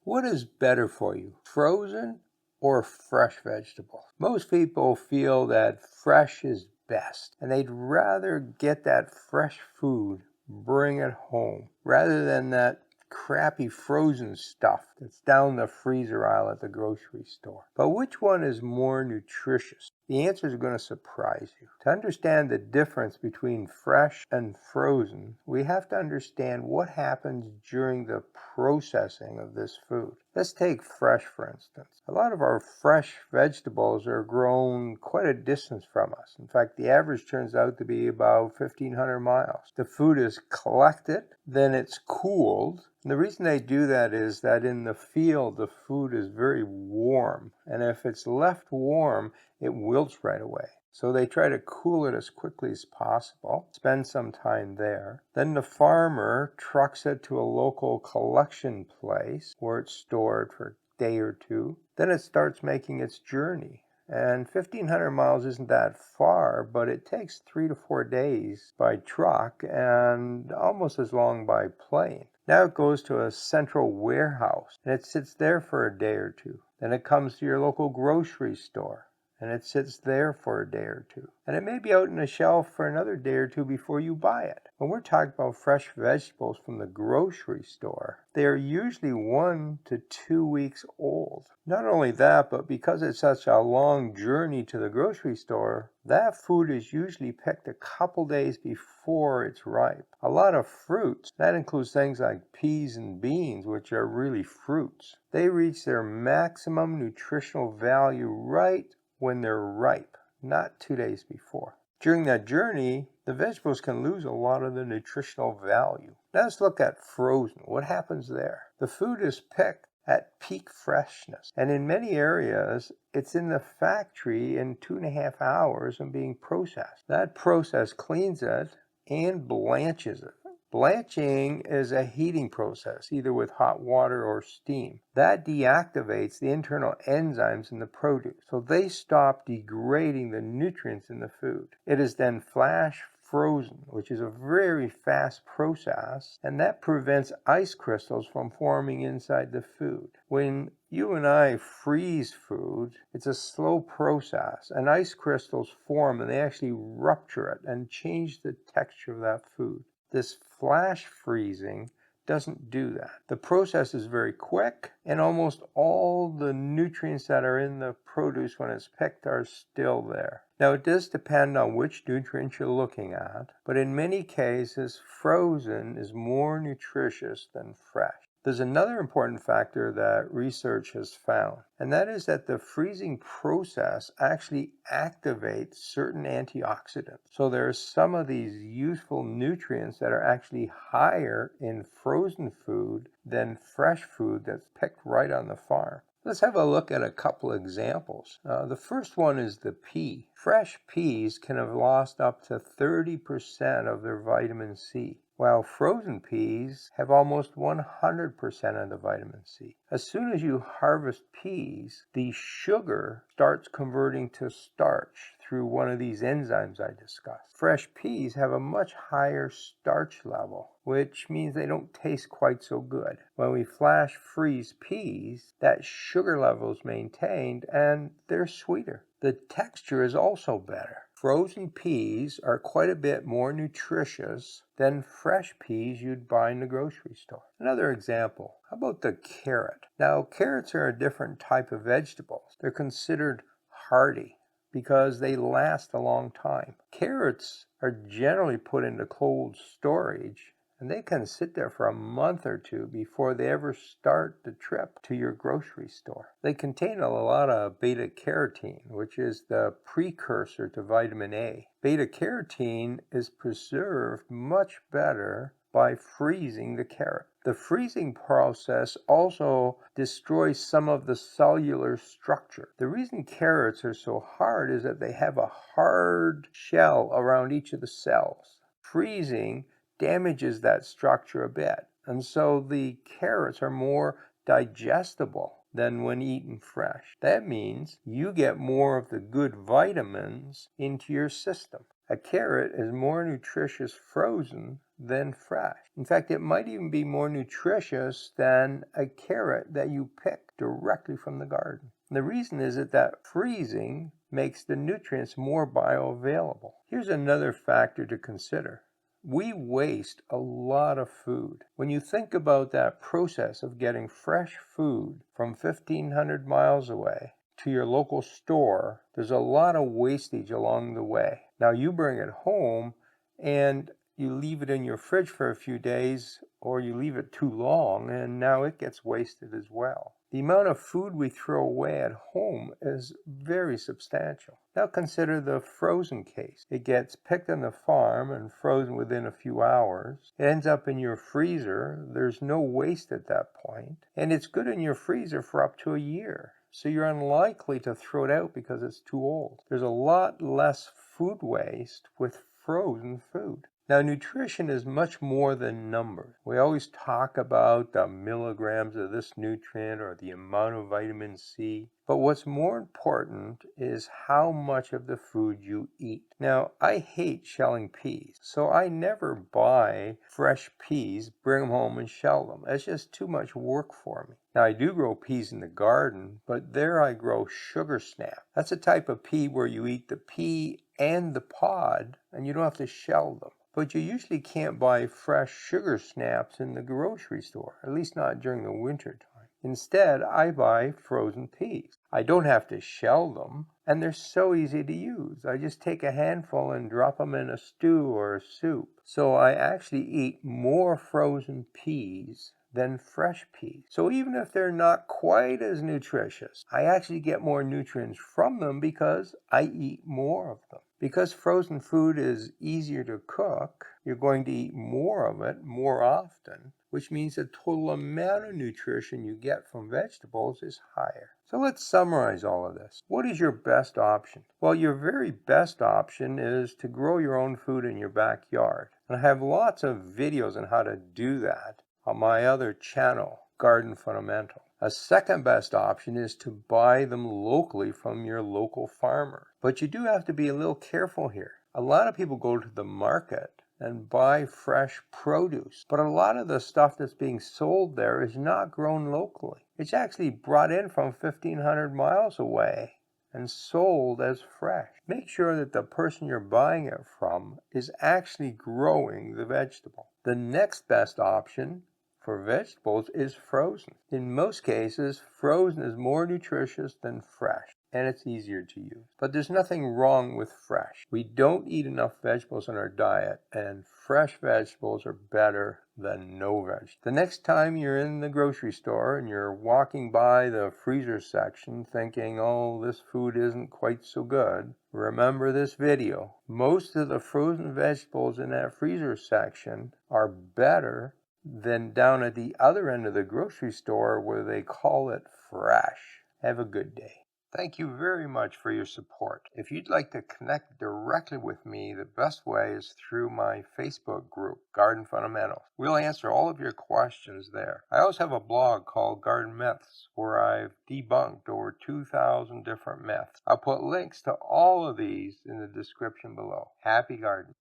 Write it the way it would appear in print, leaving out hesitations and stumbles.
What is better for you, frozen or fresh vegetables? Most people feel that fresh is best, and they'd rather get that fresh food, bring it home, rather than that crappy frozen stuff that's down the freezer aisle at the grocery store. But which one is more nutritious? The answer is going to surprise you. To understand the difference between fresh and frozen, we have to understand what happens during the processing of this food. Let's take fresh, for instance. A lot of our fresh vegetables are grown quite a distance from us. In fact, the average turns out to be about 1,500 miles. The food is collected, then it's cooled. And the reason they do that is that in the field, the food is very warm. And if it's left warm, it wilts right away. So they try to cool it as quickly as possible, spend some time there. Then the farmer trucks it to a local collection place where it's stored for a day or two. Then it starts making its journey. And 1,500 miles isn't that far, but it takes 3 to 4 days by truck and almost as long by plane. Now it goes to a central warehouse, and it sits there for a day or two. Then it comes to your local grocery store, and it sits there for a day or two. And it may be out on a shelf for another day or two before you buy it. When we're talking about fresh vegetables from the grocery store, they are usually 1 to 2 weeks old. Not only that, but because it's such a long journey to the grocery store, that food is usually picked a couple days before it's ripe. A lot of fruits, that includes things like peas and beans, which are really fruits, they reach their maximum nutritional value right when they're ripe, not 2 days before. During that journey, the vegetables can lose a lot of the nutritional value. Now let's look at frozen. What happens there? The food is picked at peak freshness, and in many areas, it's in the factory in 2.5 hours and being processed. That process cleans it and blanches it. Blanching is a heating process, either with hot water or steam. That deactivates the internal enzymes in the produce, so they stop degrading the nutrients in the food. It is then flash frozen, which is a very fast process, and that prevents ice crystals from forming inside the food. When you and I freeze food, it's a slow process, and ice crystals form and they actually rupture it and change the texture of that food. This flash freezing doesn't do that. The process is very quick, and almost all the nutrients that are in the produce when it's picked are still there. Now, it does depend on which nutrients you're looking at, but in many cases, frozen is more nutritious than fresh. There's another important factor that research has found, and that is that the freezing process actually activates certain antioxidants. So there are some of these useful nutrients that are actually higher in frozen food than fresh food that's picked right on the farm. Let's have a look at a couple examples. The first one is the pea. Fresh peas can have lost up to 30% of their vitamin C, while frozen peas have almost 100% of the vitamin C. As soon as you harvest peas, the sugar starts converting to starch through one of these enzymes I discussed. Fresh peas have a much higher starch level, which means they don't taste quite so good. When we flash freeze peas, that sugar level is maintained and they're sweeter. The texture is also better. Frozen peas are quite a bit more nutritious than fresh peas you'd buy in the grocery store. Another example, how about the carrot? Now, carrots are a different type of vegetables. They're considered hardy because they last a long time. Carrots are generally put into cold storage, and they can sit there for a month or two before they ever start the trip to your grocery store. They contain a lot of beta-carotene, which is the precursor to vitamin A. Beta-carotene is preserved much better by freezing the carrot. The freezing process also destroys some of the cellular structure. The reason carrots are so hard is that they have a hard shell around each of the cells. Freezing damages that structure a bit, and so the carrots are more digestible than when eaten fresh. That means you get more of the good vitamins into your system. A carrot is more nutritious frozen than fresh. In fact, it might even be more nutritious than a carrot that you pick directly from the garden. And the reason is that freezing makes the nutrients more bioavailable. Here's another factor to consider. We waste a lot of food. When you think about that process of getting fresh food from 1,500 miles away to your local store, there's a lot of wastage along the way. Now you bring it home and you leave it in your fridge for a few days, or you leave it too long, and now it gets wasted as well. The amount of food we throw away at home is very substantial. Now consider the frozen case. It gets picked on the farm and frozen within a few hours. It ends up in your freezer. There's no waste at that point, and it's good in your freezer for up to a year. So you're unlikely to throw it out because it's too old. There's a lot less food waste with frozen food. Now, nutrition is much more than numbers. We always talk about the milligrams of this nutrient or the amount of vitamin C. But what's more important is how much of the food you eat. Now, I hate shelling peas, so I never buy fresh peas, bring them home and shell them. It's just too much work for me. Now, I do grow peas in the garden, but there I grow sugar snap. That's a type of pea where you eat the pea and the pod, and you don't have to shell them. But you usually can't buy fresh sugar snaps in the grocery store, at least not during the winter time. Instead, I buy frozen peas. I don't have to shell them, and they're so easy to use. I just take a handful and drop them in a stew or a soup. So I actually eat more frozen peas than fresh peas. So even if they're not quite as nutritious, I actually get more nutrients from them because I eat more of them. Because frozen food is easier to cook, you're going to eat more of it more often, which means the total amount of nutrition you get from vegetables is higher. So let's summarize all of this. What is your best option? Well, your very best option is to grow your own food in your backyard. And I have lots of videos on how to do that on my other channel, Garden Fundamental. A second best option is to buy them locally from your local farmer. But you do have to be a little careful here. A lot of people go to the market and buy fresh produce, but a lot of the stuff that's being sold there is not grown locally. It's actually brought in from 1,500 miles away and sold as fresh. Make sure that the person you're buying it from is actually growing the vegetable. The next best option for vegetables is frozen. In most cases, frozen is more nutritious than fresh, and it's easier to use. But there's nothing wrong with fresh. We don't eat enough vegetables in our diet, and fresh vegetables are better than no vegetables. The next time you're in the grocery store and you're walking by the freezer section thinking, oh, this food isn't quite so good, remember this video. Most of the frozen vegetables in that freezer section are better than down at the other end of the grocery store where they call it fresh. Have a good day. Thank you very much for your support. If you'd like to connect directly with me, the best way is through my Facebook group, Garden Fundamentals. We'll answer all of your questions there. I also have a blog called Garden Myths, where I've debunked over 2,000 different myths. I'll put links to all of these in the description below. Happy gardening.